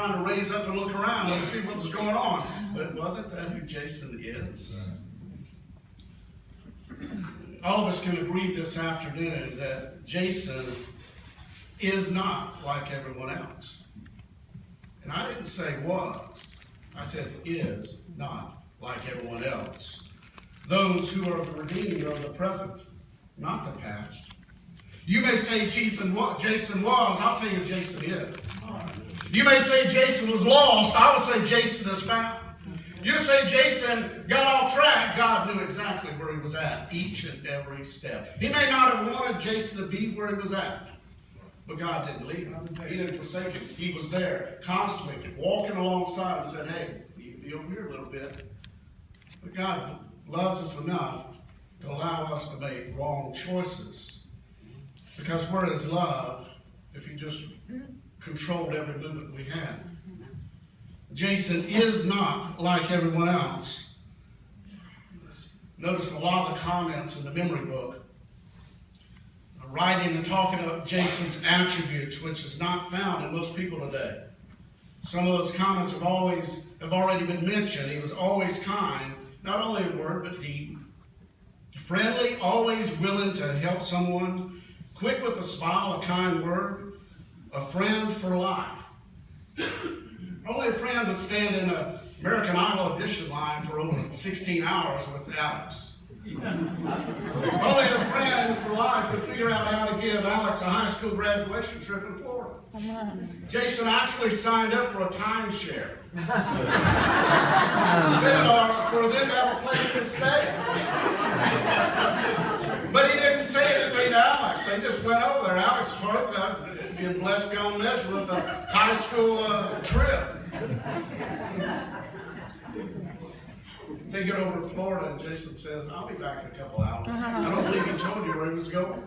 trying to raise up and look around and see what was going on. But wasn't that who Jason is? All of us can agree this afternoon that Jason is not like everyone else. And I didn't say was. I said is not like everyone else. Those who are the redeemed are the present, not the past. You may say Jason was. I'll tell you Jason is. You may say Jason was lost. I will say Jason is found. You say Jason got off track. God knew exactly where he was at each and every step. He may not have wanted Jason to be where he was at, but God didn't leave him. He didn't forsake him. He was there constantly, walking alongside and said, hey, you be over here a little bit. But God loves us enough to allow us to make wrong choices. Because where is love if he just controlled every movement we had? Jason is not like everyone else. Notice a lot of the comments in the memory book writing and talking about Jason's attributes, which is not found in most people today. Some of those comments have already been mentioned. He was always kind, not only in word but deed. Friendly, always willing to help someone. Quick with a smile, a kind word. A friend for life. Only a friend would stand in an American Idol audition line for over 16 hours with Alex. Only a friend for life would figure out how to give Alex a high school graduation trip in Florida. Jason actually signed up for a timeshare. For them to have a place to stay. But he didn't say anything to Alex. They just went over there. Alex was being blessed beyond measure with a high school trip. They get over to Florida and Jason says, I'll be back in a couple hours. I don't believe he told you where he was going.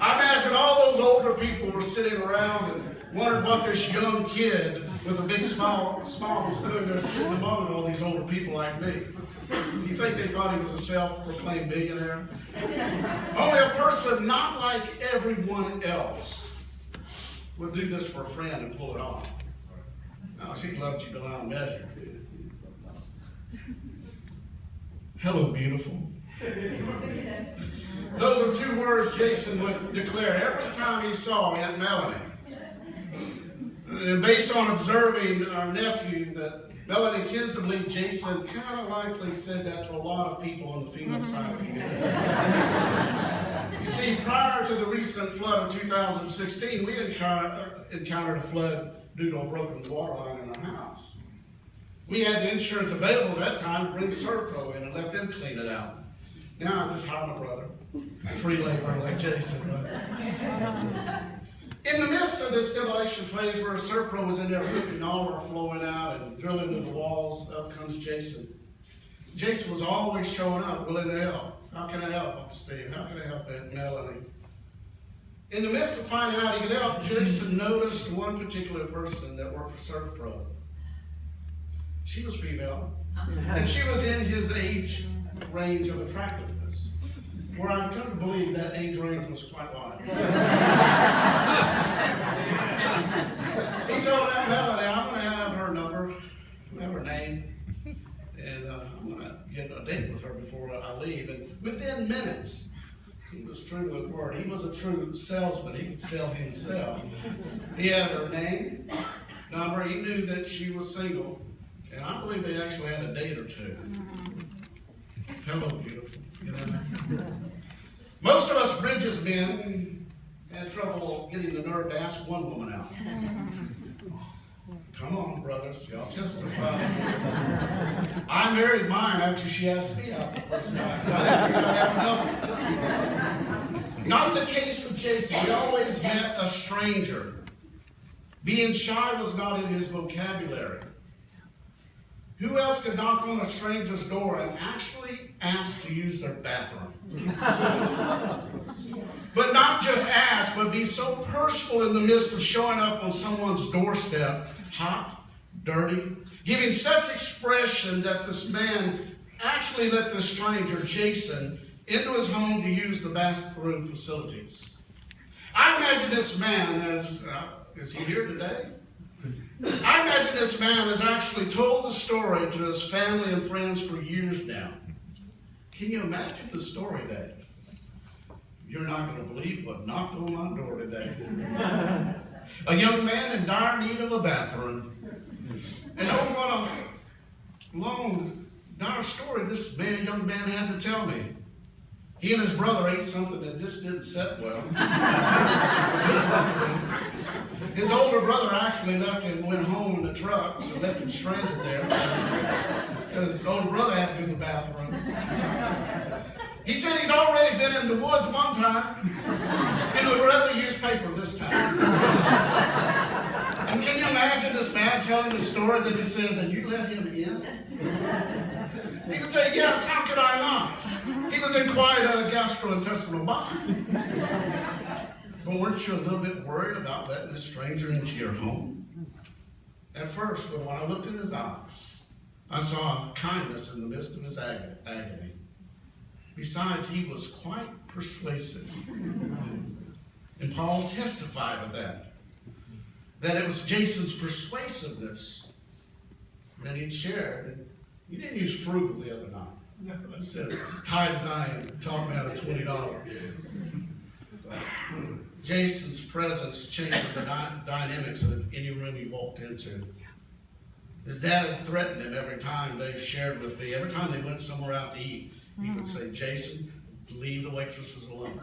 I imagine all those older people were sitting around and wondering what this young kid with a big smile was doing there sitting among all these older people like me. You think they thought he was a self-proclaimed billionaire? Only a person not like everyone else would do this for a friend and pull it off. Now, he loved you beyond measure. Hello, beautiful. Those are two words Jason would declare every time he saw Aunt Melanie. And based on observing our nephew, that Melanie tends to believe Jason kind of likely said that to a lot of people on the female side of the community. You see, prior to the recent flood of 2016, we encountered a flood due to a broken water line in our house. We had the insurance available at that time to bring Servpro in and let them clean it out. Now I just hire my brother, free labor like Jason. In the midst of this demolition phase where Servpro was in there ripping all our flowing out and drilling into the walls, up comes Jason. Jason was always showing up, willing to help. How can I help, Uncle Steve? How can I help Aunt Melanie? In the midst of finding out he could help, Jason noticed one particular person that worked for Servpro. She was female, and she was in his age range of attractiveness, where I come to believe that age range was quite wide. He told Aunt Melanie, I'm going to have her number, have her name, and I'm going to get a date with her before I leave. And within minutes, he was true to his word. He was a true salesman. He could sell himself. He had her name, number. He knew that she was single. And I believe they actually had a date or two. Hello, beautiful. You know? Most of us Bridges men had trouble getting the nerve to ask one woman out. Come on, brothers, y'all testify. I married mine after she asked me out the first time, so I didn't think I'd have another. Not the case with Jason. He always met a stranger. Being shy was not in his vocabulary. Who else could knock on a stranger's door and actually ask to use their bathroom? But not just ask, but be so personal in the midst of showing up on someone's doorstep, hot, dirty, giving such expression that this man actually let this stranger, Jason, into his home to use the bathroom facilities. I imagine this man, is he here today? I this man has actually told the story to his family and friends for years now. Can you imagine the story, Dave? You're not going to believe what knocked on my door today. A young man in dire need of a bathroom. And oh, what a long, dire story this young man had to tell me. He and his brother ate something that just didn't set well. His older brother actually left him and went home in the truck, so left him stranded there. Because his older brother had to do the bathroom. He said he's already been in the woods one time, and would rather use paper this time. And can you imagine this man telling the story that he says, and you let him in? He would say, yes, how could I not? He was in quite a gastrointestinal bind. But weren't you a little bit worried about letting this stranger into your home? At first, but when I looked in his eyes, I saw kindness in the midst of his agony. Besides, he was quite persuasive. And Paul testified of that it was Jason's persuasiveness that he'd shared. He didn't use frugal the other night. He said, as tight as I am, taught me out of $20. Jason's presence changed the dynamics of any room he walked into. His dad had threatened him every time they shared with me. Every time they went somewhere out to eat, he would say, Jason, leave the waitresses alone.